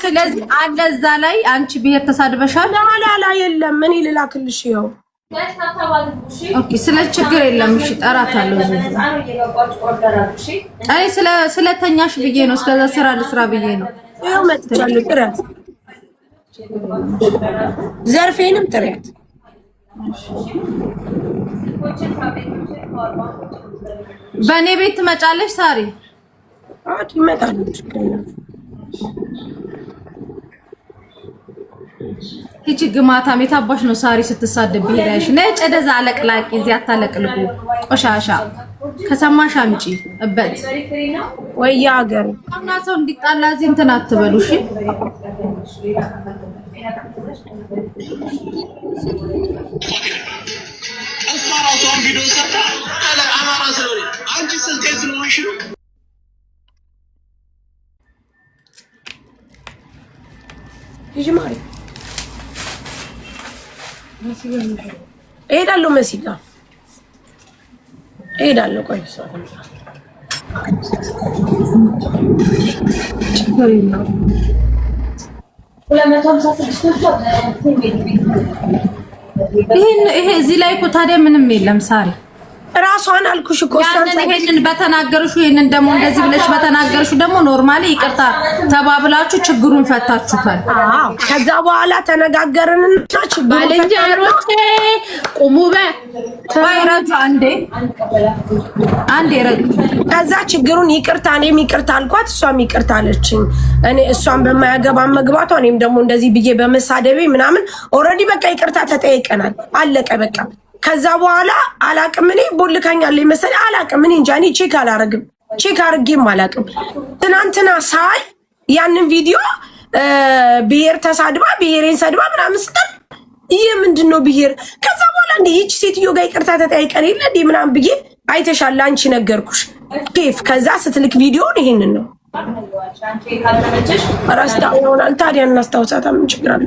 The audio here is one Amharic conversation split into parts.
ስለዚህ አለ እዛ ላይ አንቺ ብሄር ተሳድበሻል። ላ የለም ምን ይልላክልሽ ይኸው። ኦኬ ስለ ችግር የለም። እሺ እጠራታለሁ። አይ ስለተኛሽ ብዬ ነው። እስከዛ ስራ ልስራ ብዬ ነው። ይኸው መጥቻለሁ። ጥረት ዘርፌንም ጥረት በእኔ ቤት ትመጫለሽ ሳሪ? አት ይመጣሉ። እቺ ግማታም የታባሽ ነው ሳሪ ስትሳደብ ይሄዳሽ ነጭ ደዛ አለቅላቂ እዚህ አታለቅልቁ ቆሻሻ ከሰማሽ አምጪ እበት ወይ ያገር እና ሰው እንዲጣላ እዚህ እንትን አትበሉ እሺ። አማራውን ቪዲዮ ሰርታ አለ አማራ ስለሆነ አንቺ ስልጤ ስለሆንሽ ነው። ይጅማሪ እሄዳለሁ መሲጋ እሄዳለሁ። ቆይ ይሄ እዚህ ላይ እኮ ታዲያ ምንም የለም ሳሪ። ራሷን አልኩሽ እኮ ይሄንን በተናገርሹ ይሄንን ደግሞ እንደዚህ ብለሽ በተናገርሹ ደግሞ ኖርማሊ ይቅርታ ተባብላችሁ ችግሩን ፈታችሁታል። አዎ ከዛ በኋላ ተነጋገርንና ባልንጀሮቼ ቁሙ በይራጁ አንዴ ረጁ ከዛ ችግሩን ይቅርታ እኔም ይቅርታ አልኳት፣ እሷም ይቅርታ አለችኝ። እሷም በማያገባ መግባቷ እኔም ደግሞ እንደዚህ ብዬ በመሳደቤ ምናምን ኦልሬዲ በቃ ይቅርታ ተጠይቀናል። አለቀ በቃ። ከዛ በኋላ አላቅም እኔ ቦልካኛለኝ መሰለኝ አላቅም እኔ እንጃ። እኔ ቼክ አላረግም ቼክ አርጌም አላቅም። ትናንትና ሳይ ያንን ቪዲዮ ብሄር ተሳድባ ብሄሬን ሰድባ ምናምን ስትል ይሄ ምንድነው ብሄር? ከዛ በኋላ እንደ ይህች ሴትዮ ጋር ይቅርታ ተጠያይቀን የለ እንዴ ምናምን ብዬ አይተሻል አንቺ ነገርኩሽ ኬፍ። ከዛ ስትልክ ቪዲዮን ይሄንን ነው አራስታው ይሆናል። ታዲያ እናስታውሳታ ምን ችግር አለ?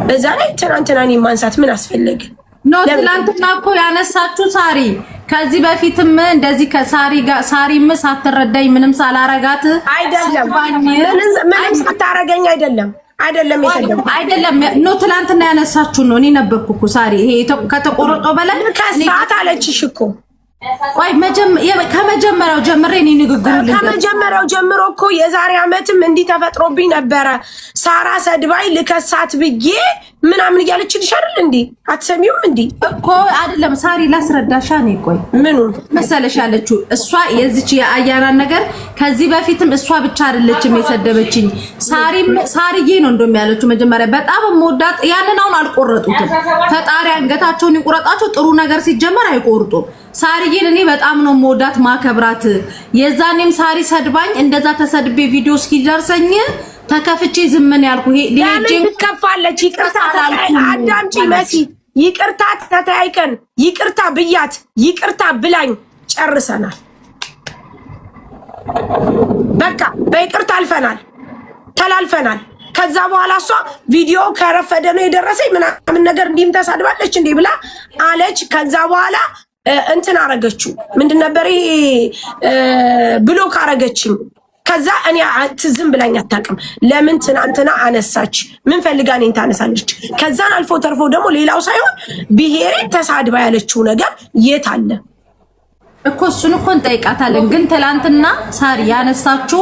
በዛ ላይ ትናንትና እኔ ማንሳት ምን አስፈለገ? ኖ ትላንትና እኮ ያነሳችሁ ሳሪ ከዚህ በፊትም እንደዚህ ከሳሪ ጋር ሳሪም ሳትረዳኝ ምንም ሳላረጋት አይደለም ምንም ሳታረጋኝ አይደለም አይደለም ኖ ትላንትና ያነሳችሁ ነው። እኔ ነበርኩ እኮ ሳሪ ይሄ ከተቆረጦ በላይ ከሳት አለችሽ እኮ። ቆይ ከመጀመሪያው ጀምሬ እኔ ንግግሩ ከመጀመሪያው ጀምሮ እኮ የዛሬ አመትም እንዲህ ተፈጥሮብኝ ነበረ። ሳራ ሰድባይ ልከሳት ብዬ ምናምን እያለችልሽ አይደል እንዴ? አትሰሚውም እንዴ? እኮ አይደለም ሳሪ ላስረዳሻ ነው። ቆይ ምኑ መሰለሽ ያለችው እሷ የዚች የአያናን ነገር ከዚህ በፊትም እሷ ብቻ አይደለችም የሰደበችኝ ሳሪዬ ነው እንደም ያለችው። መጀመሪያ በጣም ሞዳት ያንን አሁን አልቆረጡትም። ፈጣሪ አንገታቸውን ይቆረጣቸው። ጥሩ ነገር ሲጀመር አይቆርጡም። ሳሪዬን እኔ በጣም ነው ሞዳት ማከብራት። የዛኔም ሳሪ ሰድባኝ እንደዛ ተሰድቤ ቪዲዮ እስኪደርሰኝ ተከፍቼ ዝምን ያልኩ ለምን ትከፋለች? ይቅርታ አዳምጪ መሲ፣ ይቅርታ ተተያይቀን ይቅርታ ብያት ይቅርታ ብላኝ ጨርሰናል። በቃ በይቅርታ አልፈናል፣ ተላልፈናል። ከዛ በኋላ እሷ ቪዲዮ ከረፈደ ነው የደረሰኝ ምናምን ነገር እንዲህም ተሳድባለች እንዲህ ብላ አለች። ከዛ በኋላ እንትን አረገችው ምንድን ነበር ብሎክ አረገችኝ። ከዛ እኔ ትዝም ብላኝ አታውቅም። ለምን ትናንትና አነሳች? ምን ፈልጋ እኔን ታነሳለች? ከዛን አልፎ ተርፎ ደግሞ ሌላው ሳይሆን ብሄሬ ተሳድባ ያለችው ነገር የት አለ እኮ? እሱን እኮ እንጠይቃታለን። ግን ትላንትና ሳሪ ያነሳችው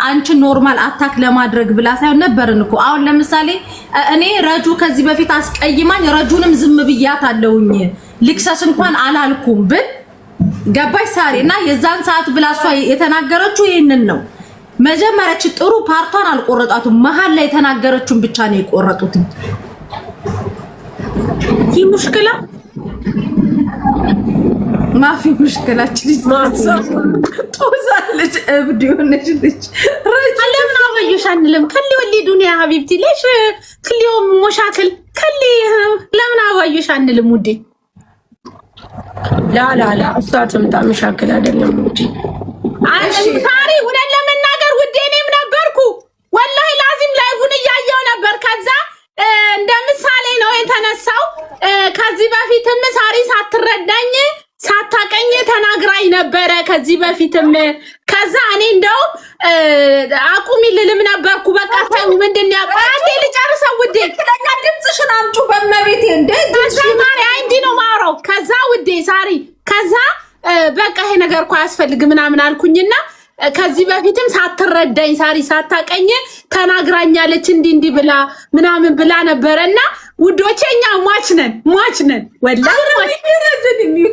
አንቺ ኖርማል አታክ ለማድረግ ብላ ሳይሆን ነበርን እኮ። አሁን ለምሳሌ እኔ ረጁ ከዚህ በፊት አስቀይማኝ ረጁንም ዝም ብያት አለውኝ ልክሰስ እንኳን አላልኩም ብል ገባሽ ሳሪ? እና የዛን ሰዓት ብላ እሷ የተናገረችው ይሄንን ነው። መጀመሪያች ጥሩ ፓርቷን አልቆረጣቱም። መሃል ላይ የተናገረችውን ብቻ ነው የቆረጡት። ይህ ሙሽክላ ማፊ ሙሽክላችን ጦዛለች። እብድ የሆነች ልጅ ለምን አበዩሽ አንልም? ከሊ ወሊ ዱንያ ሀቢብቲ ለሽ ክሊዮ ሙሻክል ከሊ ለምን አበዩሽ አንልም? ውዴ ላላላ እሷ ትምጣ መሻክል አይደለም ውዴ። ሳሪ እውነት ለመናገር ውዴ እኔም ነበርኩ ወላሂ ላዚም ላይፉን እያየው ነበር። ከዛ እንደ ምሳሌ ነው የተነሳው። ከዚህ በፊትም ሳሪ ሳትረዳኝ ሳታቀኝ ተናግራኝ ነበረ ከዚህ በፊትም። ከዛ እኔ እንደው አቁሚ ልልም ነበርኩ። በቃ ታዩ ምንድነው ያቋራቴ ልጨርሰው ውዴ። ለካ ድምጽሽን አምጩ በመቤቴ እንደ ሳሪ እንዲ ነው ማውራው። ከዛ ውዴ ሳሪ ከዛ በቃ ይሄ ነገር እኮ አያስፈልግም ምናምን አልኩኝና ከዚህ በፊትም ሳትረዳኝ ሳሪ ሳታቀኝ ተናግራኛለች እንዲ ብላ ምናምን ብላ ነበርና ውዶቼ እኛ ሟች ነን ወላሂ።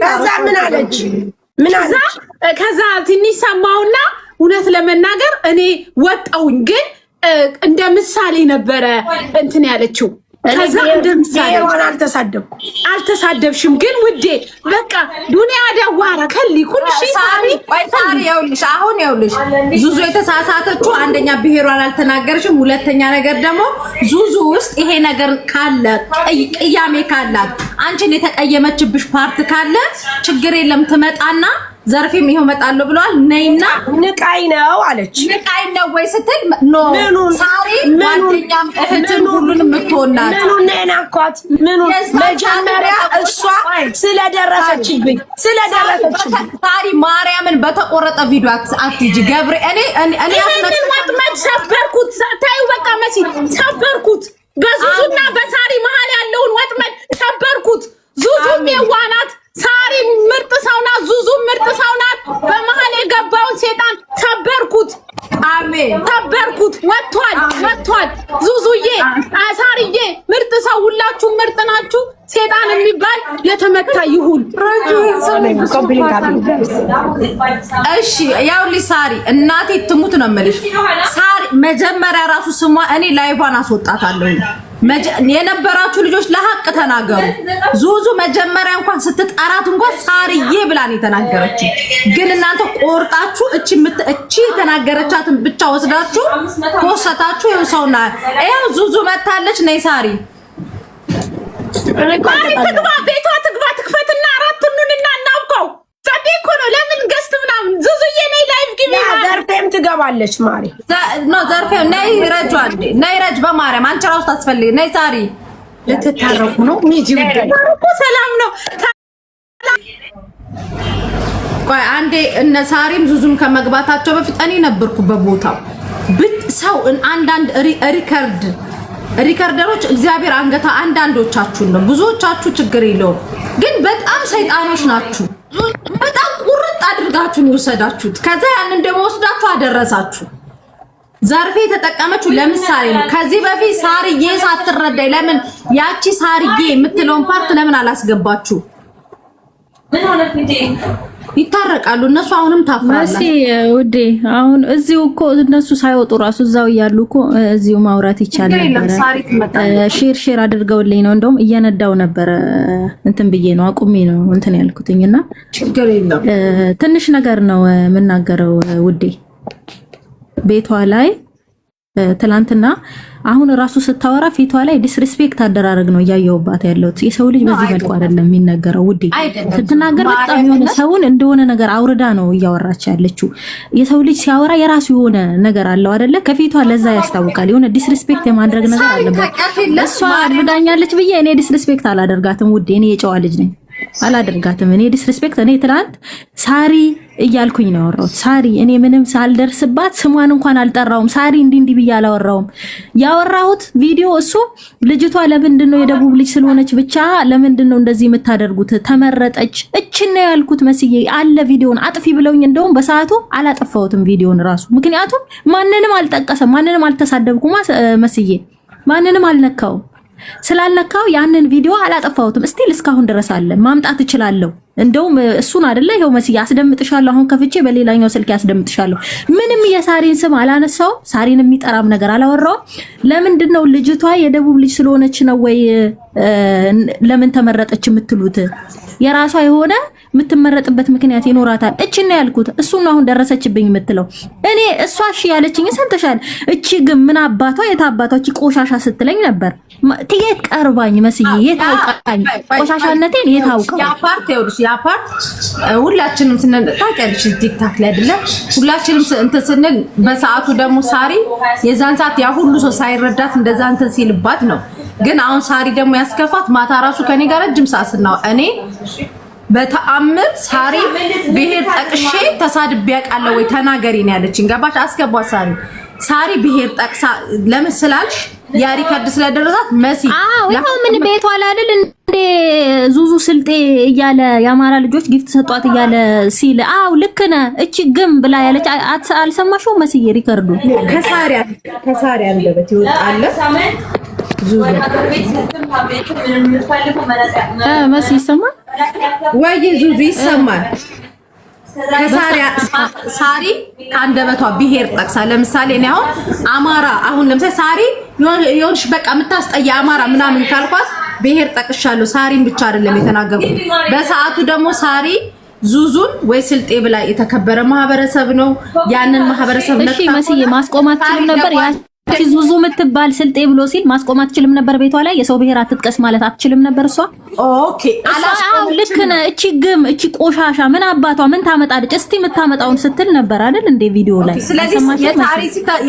ከዛ ምን አለች? ከዛ ትንሽ ሰማውና እውነት ለመናገር እኔ ወጣውኝ፣ ግን እንደ ምሳሌ ነበረ እንትን ያለችው። ከዛ እንደ ምሳሌ አልተሳደብሽም፣ ግን ውዴ በቃ ዱንያ ደዋራ ከሊ ኩልሽ ሳሪ ይኸውልሽ፣ አሁን ይኸውልሽ ዙዙ የተሳሳተችው አንደኛ ብሔሯን አልተናገርሽም፣ ሁለተኛ ነገር ደግሞ ዙዙ ውስጥ ይሄ ነገር ካለ ቅያሜ ካላት አንቺን የተቀየመችብሽ ፓርት ካለ ችግር የለም ትመጣና ዘርፌም ይሄው መጣለው ብለዋል። ነይና ንቃይ ነው አለች። ንቃይ ነው ወይ ስትል ኖ ሳሪ ጓደኛም እህትም ሁሉንም ምትሆናት ነናኳት መጀመሪያ እሷ ስለደረሰችብኝ ሳሪ ማርያምን በተቆረጠ ቪዲዮ አትጂ ገብሬ እኔ ወጥመድ ሰበርኩት። ታዩ በቃ መሲ ሰበርኩት። በዙዙና በሳሪ መሃል ያለውን ወጥመድ ሰበርኩት። ዙዙም የዋናት ሳሪ ምርጥ ሰው ናት። ዙዙ ምርጥ ሰው ናት። በመሃል የገባውን ሴጣን ሰበርኩት። አሜን ሰበርኩት። ወጥቷል። ዙዙዬ ሳሪዬ ምርጥ ሰው፣ ሁላችሁ ምርጥ ናችሁ። ሴጣን የሚባል የተመታ ይሁን። እሺ ያው ሳሪ እናቴ ትሙት ነው የምልሽ። ሳሪ መጀመሪያ ራሱ ስሟ እኔ ላይቫን አስወጣታለሁ። የነበራችሁ ልጆች ለሐቅ ተናገሩ። ዙዙ መጀመሪያ እንኳን ስትጠራት እንኳን ሳሪዬ ብላን የተናገረችው፣ ግን እናንተ ቆርጣችሁ እቺ የተናገረቻትን ብቻ ወስዳችሁ ወሰታችሁ። ይኸው ሰውና ይኸው ዙዙ መታለች። ነይ ሳሪ ትግባ፣ ቤቷ ትግባ፣ ትክፈትና አራቱንና እናውቀው። ዛዴ እኮ ነው ለምን ገስት ምናምን ዙዙዬ ነይ ላይቭ ግቢ። ዘርፌም ትገባለች። ማሪ ኖ ዘርፌ ነይ ረጁ አንዴ ነይ ረጅ በማርያም አንቺ ራሱ ታስፈልጊ። ነይ ሳሪ ልትታረቁ ነው ሚጂ እኮ ሰላም ነው። ቆይ አንዴ እነ ሳሪም ዙዙም ከመግባታቸው በፊት እኔ ነበርኩ በቦታው። ሰው አንዳንድ ሪከርደሮች እግዚአብሔር አንገታ አንዳንዶቻችሁ ነው፣ ብዙዎቻችሁ ችግር የለውም፣ ግን በጣም ሰይጣኖች ናችሁ። በጣም ቁርጥ አድርጋችሁ ነው ወሰዳችሁት። ከዛ ያንን ደግሞ ወስዳችሁ አደረሳችሁ። ዘርፌ የተጠቀመችው ለምሳሌ ነው። ከዚህ በፊት ሳሪዬ ሳትረዳይ ለምን ያቺ ሳሪዬ የምትለውን ፓርት ለምን አላስገባችሁ? ምን ሆነ ፊቴ ይታረቃሉ እነሱ። አሁንም ታፍራለች መሲ ውዴ። አሁን እዚሁ እኮ እነሱ ሳይወጡ ራሱ እዛው እያሉ እኮ እዚሁ ማውራት ይቻላል ነበር። ሼር አድርገውልኝ ነው እንደውም እየነዳው ነበር እንትን ብዬ ነው አቁሜ ነው እንትን ያልኩትኝና ችግር የለም። ትንሽ ነገር ነው የምናገረው ውዴ። ቤቷ ላይ ትላንትና አሁን ራሱ ስታወራ ፊቷ ላይ ዲስሪስፔክት አደራረግ ነው እያየሁባት ያለው። የሰው ልጅ በዚህ መልኩ አይደለም የሚነገረው ውዴ። ስትናገር በጣም የሆነ ሰውን እንደሆነ ነገር አውርዳ ነው እያወራች ያለችው። የሰው ልጅ ሲያወራ የራሱ የሆነ ነገር አለው አይደለ? ከፊቷ ለዛ ያስታውቃል። የሆነ ዲስሪስፔክት የማድረግ ነገር አለበት። እሷ አድርጋኛለች ብዬ እኔ ዲስሪስፔክት አላደርጋትም ውዴ። እኔ የጨዋ ልጅ ነኝ፣ አላደርጋትም። እኔ ዲስሪስፔክት እኔ ትላንት ሳሪ እያልኩኝ ነው ያወራሁት። ሳሪ እኔ ምንም ሳልደርስባት ስሟን እንኳን አልጠራውም። ሳሪ እንዲህ ብዬ አላወራውም። ያወራሁት ቪዲዮ እሱ ልጅቷ ለምንድን ነው የደቡብ ልጅ ስለሆነች ብቻ ለምንድን ነው እንደዚህ የምታደርጉት? ተመረጠች እችን ነው ያልኩት። መስዬ አለ ቪዲዮን አጥፊ ብለውኝ እንደውም በሰዓቱ አላጠፋሁትም ቪዲዮን ራሱ። ምክንያቱም ማንንም አልጠቀሰም፣ ማንንም አልተሳደብኩም። መስዬ ማንንም አልነካውም። ስላልነካው ያንን ቪዲዮ አላጠፋሁትም። ስቲል እስካሁን ድረስ አለ። ማምጣት እችላለሁ። እንደውም እሱን አይደለ ይሄው መስዬ አስደምጥሻለሁ። አሁን ከፍቼ በሌላኛው ስልክ ያስደምጥሻለሁ። ምንም የሳሪን ስም አላነሳው፣ ሳሪን የሚጠራም ነገር አላወራው። ለምንድን ነው ልጅቷ የደቡብ ልጅ ስለሆነች ነው ወይ ለምን ተመረጠች የምትሉት? የራሷ የሆነ የምትመረጥበት ምክንያት ይኖራታል። እቺን ነው ያልኩት። እሱን አሁን ደረሰችብኝ የምትለው እኔ እሷ እሺ ያለችኝ ሰምተሻል። እቺ ግን ምን አባቷ የታባቷ እቺ ቆሻሻ ስትለኝ ነበር። ትየት ቀርባኝ መስዬ የታውቃኝ ቆሻሻነቴን የታውቀው ያ ፓርት ይኸውልሽ፣ ያ ፓርት ሁላችንም ስንል ታውቂያለሽ፣ ቲክታክ ላይ አይደለ ሁላችንም እንትን ስንል በሰዓቱ ደግሞ ሳሪ የዛን ሰዓት ያ ሁሉ ሰው ሳይረዳት እንደዛ እንትን ሲልባት ነው። ግን አሁን ሳሪ ደግሞ ያስከፋት ማታ ራሱ ከኔ ጋር ረጅም ሰዓት ነው እኔ በተአምር ሳሪ ብሄር ጠቅሼ ተሳድቤ ያውቃለሁ ወይ ተናገሪ ነው ያለችኝ። ገባሽ? አስገቧት ሳሪ ብሄር ጠቅሳ ለምን ስላልሽ ያ ሪከርድ ስለደረሳት መሲ ይሄው ምን ቤቷ አይደል እንዴ ዙዙ ስልጤ እያለ የአማራ ልጆች ጊፍት ሰጧት እያለ ሲል ልክ ነህ እቺ ግም ብላ ያለች አልሰማሽው? መስዬ ሪከርዱ ከሳሪ አንደበት ይወጣል። ዙዙ መሲ ይሰማል ወይ? ዙዙ ይሰማል። ሳሪ ከአንደበቷ ብሄር ጠቅሳ ለምሳሌ ነው አማራ አሁን ለምሳሌ ሳሪ ይኸውልሽ በቃ የምታስጠያ አማራ ምናምን ካልኳት ብሄር ጠቅሻለሁ። ሳሪን ብቻ አይደለም የተናገርኩት። በሰዓቱ ደግሞ ሳሪ ዙዙን ወይ ስልጤ ብላ የተከበረ ማህበረሰብ ነው ያንን ማህበረሰብ ነው። እሺ መስዬ ማስቆማት ትችል ነበር። ያቺ ዙዙ የምትባል ስልጤ ብሎ ሲል ማስቆማት ትችልም ነበር። ቤቷ ላይ የሰው ብሄር አትጥቀስ ማለት አትችልም ነበር እሷ። ኦኬ ልክ ነህ እቺ ግም እቺ ቆሻሻ ምን አባቷ ምን ታመጣለች እስቲ የምታመጣውን ስትል ነበር አይደል እንደ ቪዲዮ ላይ። ስለዚህ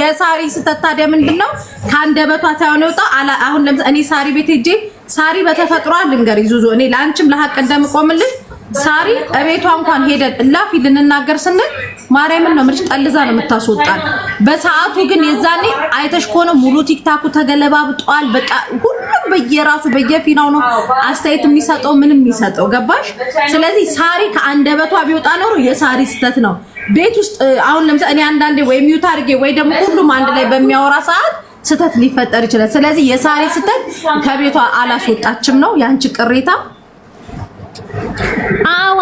የሳሪ ስተት ታዲያ ምንድነው ከአንደበቷ ሳይሆን ወጣ። አሁን ለምሳሌ እኔ ሳሪ ቤት ሄጄ ሳሪ በተፈጥሯ ልንገሪ ዙዙ እኔ ለአንቺም ለሐቅ እንደምቆምልሽ ሳሪ እቤቷ እንኳን ሄደን እላፊ ልንናገር ስንል ማርያምን ነው ምርጭ ጠልዛ ነው የምታስወጣል። በሰዓቱ ግን የዛኔ አይተሽ ከሆነ ሙሉ ቲክታኩ ተገለባብጧል። በቃ ሁሉም በየራሱ በየፊናው ነው አስተያየት የሚሰጠው ምንም የሚሰጠው ገባሽ? ስለዚህ ሳሪ ከአንደበቷ ቢወጣ ነው የሳሪ ስተት ነው። ቤት ውስጥ አሁን ለምሳሌ እኔ አንዳንዴ ወይ ሚውት አድርጌ ወይ ደግሞ ሁሉም አንድ ላይ በሚያወራ ሰዓት ስተት ሊፈጠር ይችላል። ስለዚህ የሳሪ ስተት ከቤቷ አላስወጣችም ነው ያንቺ ቅሬታ።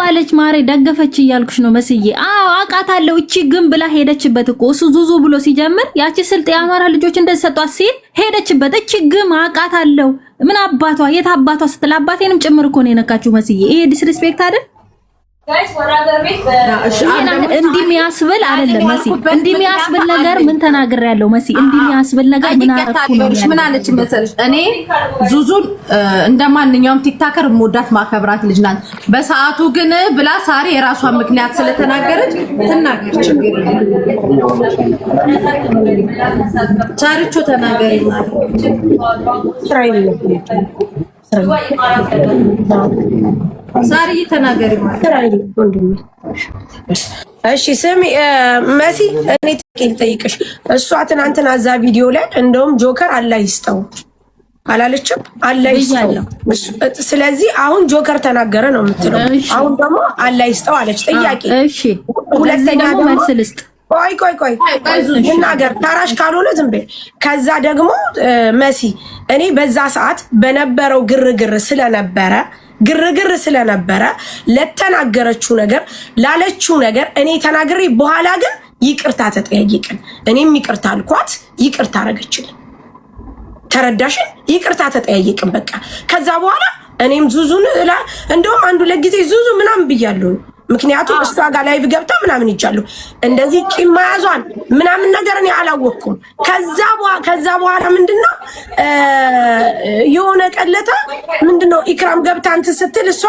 አለች ማሬ ደገፈች እያልኩሽ ነው መስዬ። አውቃታለሁ እቺ ግን ብላ ሄደችበት እኮ እሱ ዙዙ ብሎ ሲጀምር ያቺ ስልጤ የአማራ ልጆች እንደዚህ ሰጧት ሲል ሄደችበት። እቺ ግን አውቃታለሁ ምን አባቷ የት አባቷ ስትል አባቴንም ጭምር እኮ ነው የነካችው መስዬ። ይሄ ዲስሪስፔክት አይደል? እንዲህ የሚያስብል አይደለም መሲ። እንዲህ የሚያስብል ነገር ምን ተናግሬያለሁ መሲ? እንዲህ የሚያስብል ነገር ምን አረኩ ነው? ምን አለች መሰለሽ? እኔ ዙዙን እንደማንኛውም ቲክታከር ሞዳት ማከብራት ልጅ ናት። በሰዓቱ ግን ብላ ሳሪ የራሷን ምክንያት ስለተናገረች ትናገር ችግር ቻርቾ ተናገሪ ሳሪ ተናገሪ ማለት እሺ ስሚ መሲ እኔ ጠይቅሽ እሷ ትናንትና እዛ ቪዲዮ ላይ እንደውም ጆከር አላህ ይስጠው አላለችም? አላህ ይስጠው። ስለዚህ አሁን ጆከር ተናገረ ነው የምትለው። አሁን ደግሞ አላህ ይስጠው አለች። ጥያቄ እሺ ሁለተኛ ደግሞ መልስ ልስጥ። ቆይ እናገር ታራሽ ካልሆነ ዝም በይ። ከዛ ደግሞ መሲ እኔ በዛ ሰዓት በነበረው ግርግር ስለነበረ ለተናገረችው ነገር ላለችው ነገር እኔ ተናግሬ በኋላ ግን ይቅርታ ተጠያየቅን። እኔም ይቅርታ አልኳት፣ ይቅርታ አረገችልኝ። ተረዳሽን? ይቅርታ ተጠያየቅን በቃ። ከዛ በኋላ እኔም ዙዙን እንደውም አንዱ ለጊዜ ዙዙ ምናምን ብያለሁ። ምክንያቱም እሷ ጋር ላይቭ ገብታ ምናምን ይቻሉ እንደዚህ ቂም መያዟን ምናምን ነገር እኔ አላወቅኩም። ከዛ በኋላ ምንድነው የሆነ ቀለታ ምንድነው ኢክራም ገብታ እንትን ስትል እሷ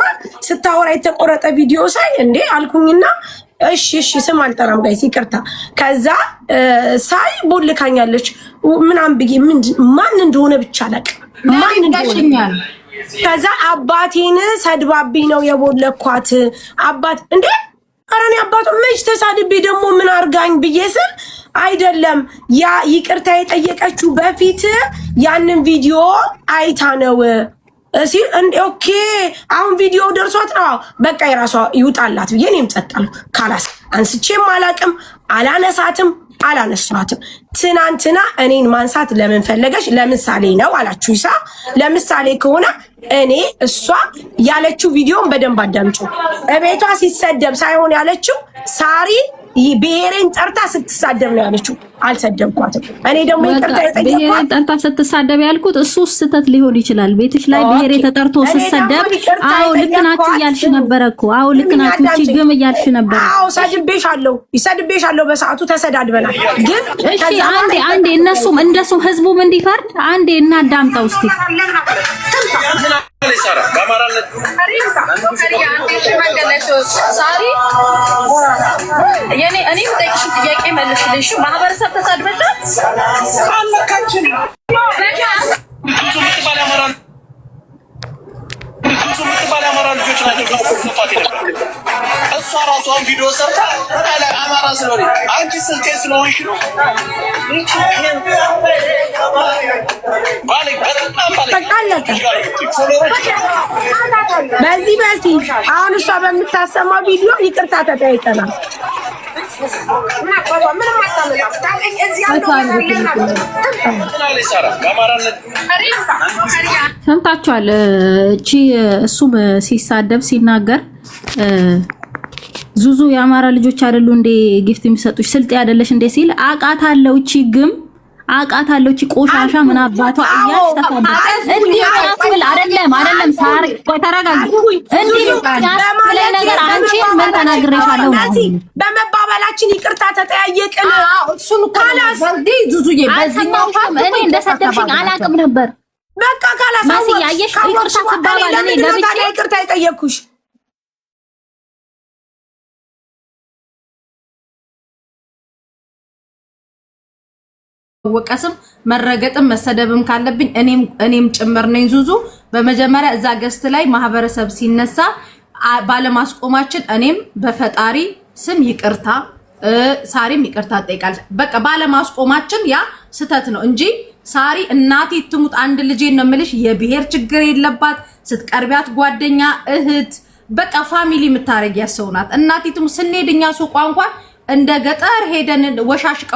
ስታወራ የተቆረጠ ቪዲዮ ሳይ እንዴ አልኩኝና እሺ ስም አልጠራም ጋይስ ይቅርታ። ከዛ ሳይ ቦልካኛለች ምናምን ብዬ ማን እንደሆነ ብቻ አላውቅ ማን እንደሆነ። ከዛ አባቴን ሰድባብኝ ነው የቦለኳት። አባት እንዴ አረኔ አባቱ መች ተሳድቤ ደግሞ ምን አርጋኝ ብዬ ስል አይደለም ያ ይቅርታ የጠየቀችው በፊት ያንን ቪዲዮ አይታ ነው እሺ ኦኬ አሁን ቪዲዮ ደርሷት ነው በቃ የራሷ ይውጣላት ብዬ እኔም ጸጣለሁ። ካላስ አንስቼም አላቅም አላነሳትም አላነሳትም። ትናንትና እኔን ማንሳት ለምን ፈለገሽ? ለምሳሌ ነው አላችሁ ይሳ ለምሳሌ ከሆነ እኔ እሷ ያለችው ቪዲዮን በደንብ አዳምጩ። እቤቷ ሲሰደብ ሳይሆን ያለችው ሳሪ ብሔሬን ጠርታ ስትሳደብ ነው ያለችው። አልሰደብኳትም። እኔ ደግሞ ይቅርታ የጠየቅኳት ብሔሬን ጠርታ ስትሳደብ ያልኩት እሱ ስህተት ሊሆን ይችላል። ቤትሽ ላይ ብሔሬ ተጠርቶ ስትሰደብ ልክ ናችሁ እያልሽ ነበረ እኮ። ልክ ናችሁ ችግም እያልሽ ነበረ። ሰድቤሻለሁ በሰዓቱ ተሰዳድበናል። ግን እሺ አንዴ እነሱም እንደሱም ህዝቡም እንዲፈርድ አንዴ እናዳምጠው እስቲ። እኔ የምጠይቅሽ ጥያቄ መልሽልሽ። ማህበረሰብ ተሳድበሻል? ብዙ የምትባል አማራ ልጆች ናቸው ያስከፋት ነበር። እሷ ራሷን ቪዲዮ ሰርታ አማራ ስለሆነ አንቺ ስልጤ ስለሆንሽ ነው። በዚህ አሁን እሷ በምታሰማው ቪዲዮ ይቅርታ ተጠይቀናል። ሰምታችኋል። እቺ እሱም ሲሳደብ ሲናገር ዙዙ የአማራ ልጆች አይደሉ እንዴ ጊፍት የሚሰጡሽ ስልጤ አይደለሽ እንዴ ሲል አቃታለሁ። እቺ ግም አቃታለሁ። እቺ ቆሻሻ ምን አባቷ እያልሽ ተፈደደ እንዴ ያስብል አይደለም ሳር ተረጋጊ። እንዴ ያስብል ነገር አንቺ ምን ተናግሬሻለሁ? በመባባላችን ይቅርታ ተጠያየቅን። እሱን ካላስ እንዴ ዙዙዬ በዚህኛው እኔ እንደሰደብሽኝ አላቅም ነበር። በቃ ካላስ ማሲ ያየሽ ይቅርታ ተባባል። እኔ ገብቼ ይቅርታ የጠየቅኩሽ ወቀስም መረገጥም መሰደብም ካለብኝ እኔም ጭምር ነኝ ዙዙ። በመጀመሪያ እዛ ገስት ላይ ማህበረሰብ ሲነሳ ባለማስቆማችን እኔም በፈጣሪ ስም ይቅርታ ሳሪም ይቅርታ ጠይቃለች። በቃ ባለማስቆማችን ያ ስተት ነው እንጂ ሳሪ እናቴ ትሙት አንድ ልጄ ነው የምልሽ። የብሔር ችግር የለባት። ስትቀርቢያት ጓደኛ እህት በቃ ፋሚሊ የምታረጊ ያሰውናት። እናቴ ትሙት ስንሄድኛ ሱቋ እንኳን እንደ ገጠር ሄደን ወሻሽቃ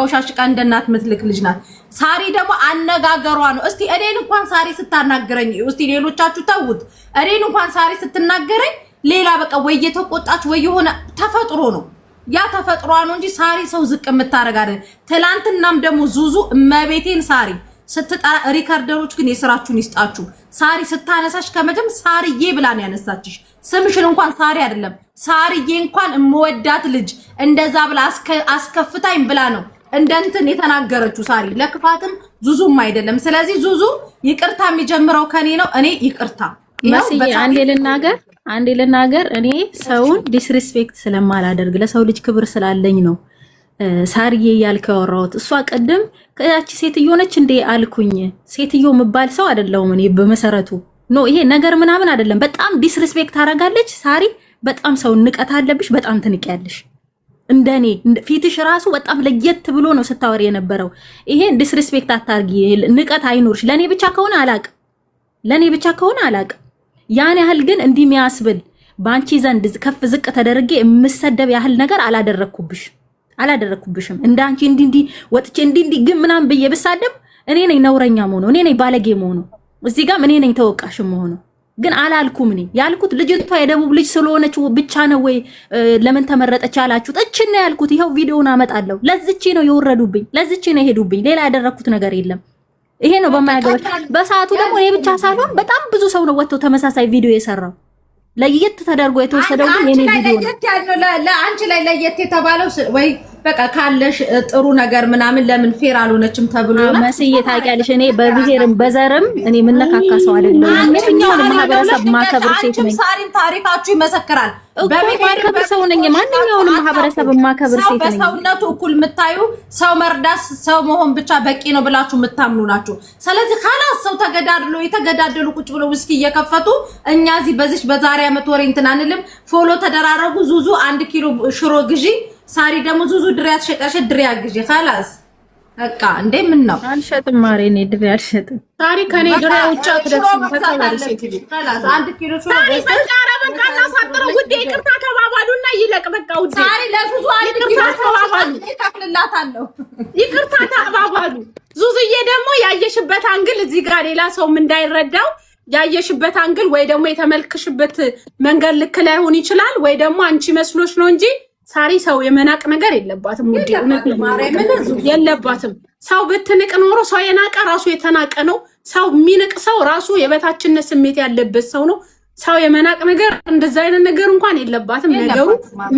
እንደ እናት ምትልክ ልጅ ናት። ሳሪ ደግሞ አነጋገሯ ነው። እስቲ እኔን እንኳን ሳሪ ስታናገረኝ እስቲ ሌሎቻችሁ ተውት። እኔን እንኳን ሳሪ ስትናገረኝ ሌላ በቃ ወይ የተቆጣች ወይ የሆነ ተፈጥሮ ነው። ያ ተፈጥሯ ነው እንጂ ሳሪ ሰው ዝቅ የምታረግ አይደል። ትላንትናም ደግሞ ዙዙ እመቤቴን ሳሪ ስትጠራ ሪከርደሮች ግን የስራችሁን ይስጣችሁ። ሳሪ ስታነሳሽ ከመጀመር ሳሪዬ ብላ ነው ያነሳችሽ። ስምሽን እንኳን ሳሪ አይደለም ሳሪዬ እንኳን እምወዳት ልጅ እንደዛ ብላ አስከፍታኝ ብላ ነው እንደንትን የተናገረችው። ሳሪ ለክፋትም ዙዙም አይደለም። ስለዚህ ዙዙ ይቅርታ የሚጀምረው ከኔ ነው። እኔ ይቅርታ መስዬ አንዴ ልናገር። እኔ ሰውን ዲስሪስፔክት ስለማላደርግ ለሰው ልጅ ክብር ስላለኝ ነው ሳሪዬ ያልከው ያወራሁት። እሷ ቀደም ከያቺ ሴትዮ ነች እንዴ አልኩኝ። ሴትዮ የምባል ሰው አይደለሁም እኔ በመሰረቱ ኖ ይሄ ነገር ምናምን አይደለም። በጣም ዲስሪስፔክት ታደርጋለች ሳሪ። በጣም ሰው ንቀት አለብሽ። በጣም ትንቂያለሽ። እንደኔ ፊትሽ ራሱ በጣም ለየት ብሎ ነው ስታወሪ የነበረው። ይሄ ዲስሪስፔክት አታርጊ። ንቀት አይኖርሽ። ለኔ ብቻ ከሆነ አላቅ ያን ያህል ግን እንዲህ የሚያስብል ባንቺ ዘንድ ከፍ ዝቅ ተደርጌ የምሰደብ ያህል ነገር አላደረኩብሽም። እንዳንቺ እንዲ ወጥቼ እንዲ ግን ምናምን ብዬ ብሳደብ እኔ ነኝ ነውረኛ መሆኑ፣ እኔ ነኝ ባለጌ መሆኑ፣ እዚህ ጋር እኔ ነኝ ተወቃሽ መሆኑ። ግን አላልኩም። እኔ ያልኩት ልጅቷ የደቡብ ልጅ ስለሆነች ብቻ ነው ወይ ለምን ተመረጠች ያላችሁት? እቺ ነው ያልኩት። ይሄው ቪዲዮውን አመጣለሁ። ለዚች ነው የወረዱብኝ፣ ለዚች ነው የሄዱብኝ። ሌላ ያደረኩት ነገር የለም። ይሄ ነው በማያገባሽ። በሰዓቱ ደግሞ እኔ ብቻ ሳልሆን በጣም ብዙ ሰው ነው ወጥቶ ተመሳሳይ ቪዲዮ የሰራው። ለየት ተደርጎ የተወሰደው ግን የኔ ቪዲዮ ነው። ለአንቺ ላይ ለየት የተባለው ወይ በቃ ካለሽ ጥሩ ነገር ምናምን ለምን ፌር አልሆነችም ተብሎ ነው። መስዬ ታውቂያለሽ፣ እኔ በብሔርም በዘርም እኔ ምንነካካ ሰው አይደለም። የትኛውንም ማህበረሰብ ማከብር ሴት ነኝ። ሳሪም ታሪካችሁ ይመሰክራል። ማከብር ሰው ነኝ። ማንኛውንም ማህበረሰብ ማከብር ሴት ነኝ። በሰውነቱ እኩል የምታዩ ሰው መርዳት ሰው መሆን ብቻ በቂ ነው ብላችሁ የምታምኑ ናችሁ። ስለዚህ ካላስ ሰው የተገዳደሉ ቁጭ ብለው ውስኪ እየከፈቱ እኛ እዚህ በዚህ በዛሬ አመት ወሬ እንትን አንልም። ፎሎ ተደራረጉ። ዙዙ 1 ኪሎ ሽሮ ግዢ፣ ሳሪ ደግሞ ዙዙ ድሪያት ሸቀሽ ድሪያ ግዢ። ካላስ በቃ እንዴ ምን ነው አልሸጥም። ማሬ እኔ ድሪያ አልሸጥም። ሳሪ ከኔ ድሪያ ውጭ አትደርስም። ተከባሪ ሴት ካላስ 1 ኪሎ ሽሮ በቃ እናሳጥረው። ውዴ ይቅርታ ተባባሉና ይለቅ። በቃ ውዴ ሳሪ ለዙዙ 1 ኪሎ ተባባሉ፣ ይከፍልላታለሁ። ይቅርታ ተባባሉ። ዙዙዬ ደግሞ ያየሽበት አንግል እዚህ ጋር ሌላ ሰውም እንዳይረዳው ያየሽበት አንግል ወይ ደግሞ የተመልክሽበት መንገድ ልክ ላይሆን ይችላል፣ ወይ ደግሞ አንቺ መስሎሽ ነው እንጂ ሳሪ ሰው የመናቅ ነገር የለባትም። ውዴ የለባትም። ሰው ብትንቅ ኖሮ ሰው የናቀ ራሱ የተናቀ ነው። ሰው የሚንቅ ሰው ራሱ የበታችነት ስሜት ያለበት ሰው ነው። ሰው የመናቅ ነገር እንደዛ አይነት ነገር እንኳን የለባትም። ነገሩ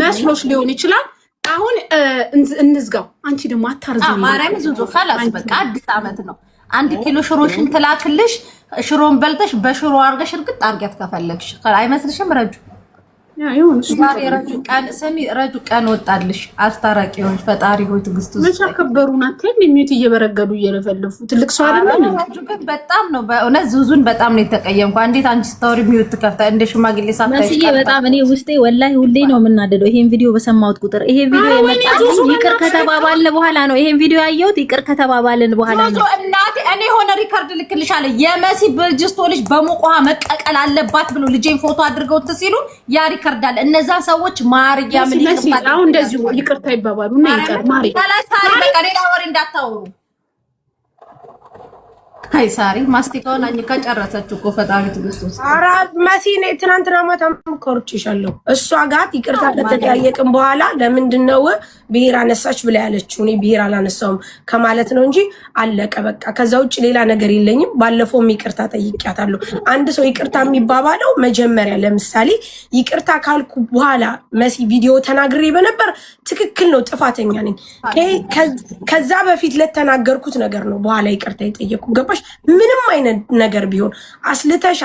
መስሎሽ ሊሆን ይችላል። አሁን እንዝጋው። አንቺ ደግሞ አታርዘው። ማርያም ዙዙ خلاص በቃ አዲስ አመት ነው። 1 ኪሎ ሽሮሽን ትላክልሽ። ሽሮን በልተሽ በሽሮ አርገሽ እርግጥ አርገት ከፈለግሽ አይመስልሽም? ረጁ ረጁ ቀን ወጣልሽ። አስታራቂዎች ፈጣሪ ሆይ ትግስቱ መቻከበሩና የሚዩት እየበረገዱ እየለፈለፉ ትልቅ ሰው አይደለም። በጣም ነው በእውነት ዙዙን በጣም ነው የተቀየምኩ። እንዴት አንቺ ስታወሪ ሚዩት ተከፍታ እንደ ሽማግሌ ሳታይ መስዬ በጣም እኔ ውስጤ ወላሂ ሁሌ ነው የምናደደው ይሄን ቪዲዮ በሰማሁት ቁጥር። ይሄ ቪዲዮ የመጣልኝ ይቅር ከተባባልን በኋላ ነው። ይሄን ቪዲዮ ያየሁት ይቅር ከተባባልን በኋላ ነው። እናቴ እኔ ሆነ ሪከርድ ልክልሻለሁ። የመሲ ብርጅስቶ ልጅ በሙቅ ውሃ መቀቀል አለባት ብሎ ልጄን ፎቶ አድርገው ሲሉ ያ ሪከርድ አለ። እነዛ ሰዎች ማርያ ምን ይቀርታል? አሁን እንደዚህ ይቅርታ ይባባሉ እና ይቀር ማሪ ታላሳሪ በቃ ሌላ ወሬ እንዳታወሩ። አይ ሳሪ ማስቲካውን አኝካ ጨረሰች እኮ ፈጣሪ ትግስቱ። ኧረ መሲ ነኝ ትናንትና ማታ ኮርቼሻለሁ። እሷ ጋር ይቅርታ ከተጠያየቅን በኋላ ለምንድነው ብሄር አነሳች ብላ ያለችው? እኔ ብሄር አላነሳውም ከማለት ነው እንጂ አለቀ በቃ። ከዛ ውጭ ሌላ ነገር የለኝም። ባለፈውም ይቅርታ ጠይቄያታለሁ። አንድ ሰው ይቅርታ የሚባባለው መጀመሪያ ለምሳሌ ይቅርታ ካልኩ በኋላ መሲ ቪዲዮ ተናግሬ በነበር ትክክል ነው፣ ጥፋተኛ ነኝ። ከዛ በፊት ለተናገርኩት ነገር ነው በኋላ ይቅርታ የጠየቁ ገባሽ? ምንም አይነት ነገር ቢሆን አስልተሽ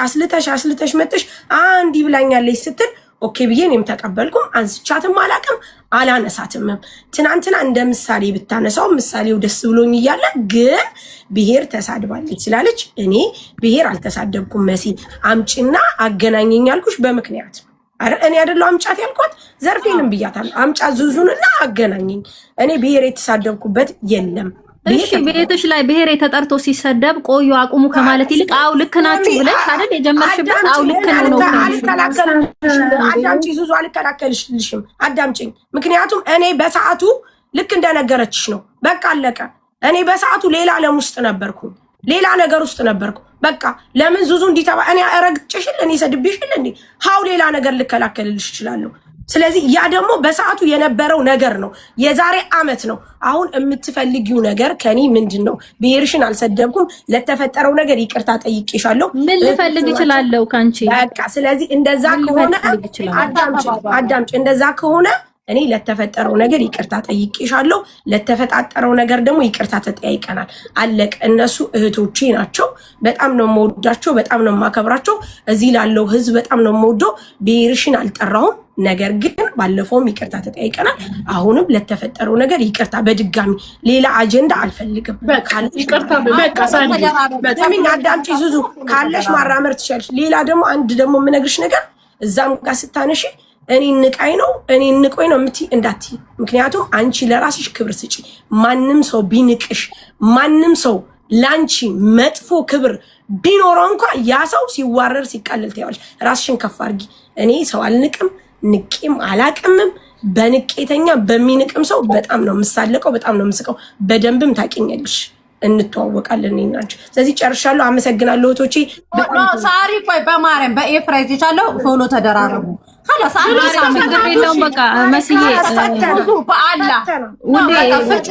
መጥሽ አንድ ይብላኛለች ስትል ኦኬ ብዬ እኔም ተቀበልኩም። አንስቻትም አላቅም አላነሳትምም። ትናንትና እንደ ምሳሌ ብታነሳው ምሳሌው ደስ ብሎኝ እያለ ግን ብሄር ተሳድባለች ስላለች እኔ ብሄር አልተሳደብኩም። መሲ አምጪና አገናኘኝ ያልኩሽ በምክንያት እኔ አይደለሁ አምጫት ያልኳት። ዘርፌንም ብያታለሁ አምጫት ዙዙንና አገናኘኝ። እኔ ብሄር የተሳደብኩበት የለም። እሺ ቤትሽ ላይ ብሄር ተጠርቶ ሲሰደብ ቆዩ አቁሙ ከማለት ይልቅ አው ልክ ናችሁ ብለሽ አይደል የጀመርሽበት? አው ልክ ነው። አዳምጪ ዙዙ፣ አልከላከልሽልሽም። አዳምጪኝ። ምክንያቱም እኔ በሰዓቱ ልክ እንደነገረችሽ ነው። በቃ አለቀ። እኔ በሰዓቱ ሌላ ዓለም ውስጥ ነበርኩ፣ ሌላ ነገር ውስጥ ነበርኩ። በቃ ለምን ዙዙ እንዲተባ እኔ ረግጭሽል እኔ ሰድብሽል እንዴ? ሃው ሌላ ነገር ልከላከልልሽ እችላለሁ። ስለዚህ ያ ደግሞ በሰዓቱ የነበረው ነገር ነው። የዛሬ አመት ነው። አሁን የምትፈልጊው ነገር ከኔ ምንድነው? ብሄርሽን አልሰደብኩም። ለተፈጠረው ነገር ይቅርታ ጠይቄሻለሁ። ምን ልፈልግ እችላለሁ ካንቺ? በቃ ስለዚህ እንደዛ ከሆነ አዳምጪ። እንደዛ ከሆነ እኔ ለተፈጠረው ነገር ይቅርታ ጠይቄሻለሁ። ለተፈጣጠረው ነገር ደግሞ ይቅርታ ተጠያይቀናል። አለቀ። እነሱ እህቶቼ ናቸው። በጣም ነው የምወዳቸው፣ በጣም ነው የማከብራቸው። እዚህ ላለው ህዝብ በጣም ነው የምወደው። ብሄርሽን አልጠራሁም። ነገር ግን ባለፈውም ይቅርታ ተጠያይቀናል። አሁንም ለተፈጠረው ነገር ይቅርታ። በድጋሚ ሌላ አጀንዳ አልፈልግም። ይቅርታ በቃ ሳሚ አዳምጪ ዙዙ፣ ካለሽ ማራመር ትችላለሽ። ሌላ ደግሞ አንድ ደግሞ የምነግርሽ ነገር እዛም ጋር ስታነሺ እኔ ንቃይ ነው እኔ ንቆይ ነው የምትይ እንዳትይ። ምክንያቱም አንቺ ለራስሽ ክብር ስጪ። ማንም ሰው ቢንቅሽ፣ ማንም ሰው ላንቺ መጥፎ ክብር ቢኖረው እንኳን ያ ሰው ሲዋረር ሲቃለል ታያለሽ። ራስሽን ከፍ አድርጊ። እኔ ሰው አልንቅም፣ ንቄም አላቅምም። በንቄተኛ በሚንቅም ሰው በጣም ነው የምሳለቀው፣ በጣም ነው የምስቀው። በደንብም ታውቂኛለሽ፣ እንተዋወቃለን እኔና አንቺ። ስለዚህ ጨርሻለሁ። አመሰግናለሁ እህቶቼ። ሳሪ ቆይ በማርያም በኤፍራይት ይቻለው ፎሎ ተደራረቡ። خلاص ችግር የለውም። በቃ መስዬ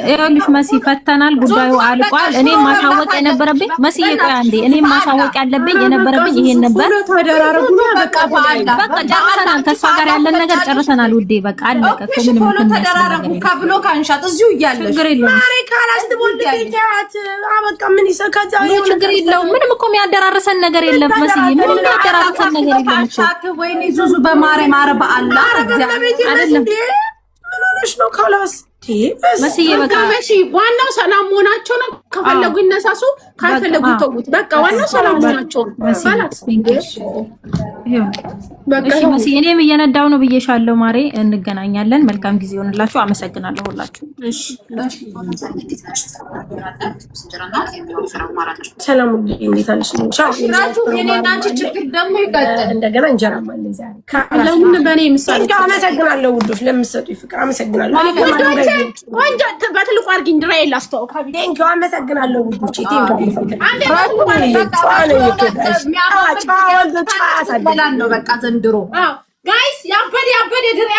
ይኸውልሽ መሲ ፈተናል፣ ጉዳዩ አልቋል። እኔም ማሳወቅ የነበረብኝ መስዬ ቆይ አንዴ እኔም ማሳወቅ ያለብኝ የነበረብኝ ይሄን ነበር። በቃ ጨርሰናል። ከእሷ ጋር ያለን ነገር ጨርሰናል ውዴ። በቃ አለቀ እኮ ምንም ፎሎ ተደራረቡ። ከብሎ ካንሻት እዚሁ እያለሽ ችግር የለውም። ማሬ ካላስት ቦልቴት አበቃ ምን ይሰካዛ ችግር የለውም። ምንም እኮ የሚያደራርሰን ነገር የለም መስዬ፣ ምንም የሚያደራርሰን ነገር የለም እኮ ወይኔ ዙዙ በማረ ማረባ አላ አይደለም። ምን ሆነሽ ነው? ካላስ መስዬ በቃ ዋናው ሰላም መሆናቸው ነው። ከፈለጉ ይነሳሱ፣ ካልፈለጉ ተውት። በቃ ዋናው ሰላም መሆናቸው ነው። በቃ መስዬ እኔም እየነዳው ነው ብዬሻለሁ ማሬ። እንገናኛለን። መልካም ጊዜ ይሆንላችሁ። አመሰግናለሁ ሁላችሁ። እሺ ሰላም እንዴት አለሽ? ቻው። የኔና አንቺ ችግር ደግሞ ይቀጥል። እንደገና እንጀራ ማለት ዛሬ ለምን በኔ ምሳሌ አመሰግናለሁ ውዶች፣ ለምትሰጡኝ ፍቅር አመሰግናለሁ። ቆንጆ በትልቁ አድርጊኝ። ድራይ ላስተዋውቅ። ቴንኪው አመሰግናለሁ ውዶቼ። ነው በቃ ዘንድሮ ጋይስ ያበደ ድራይ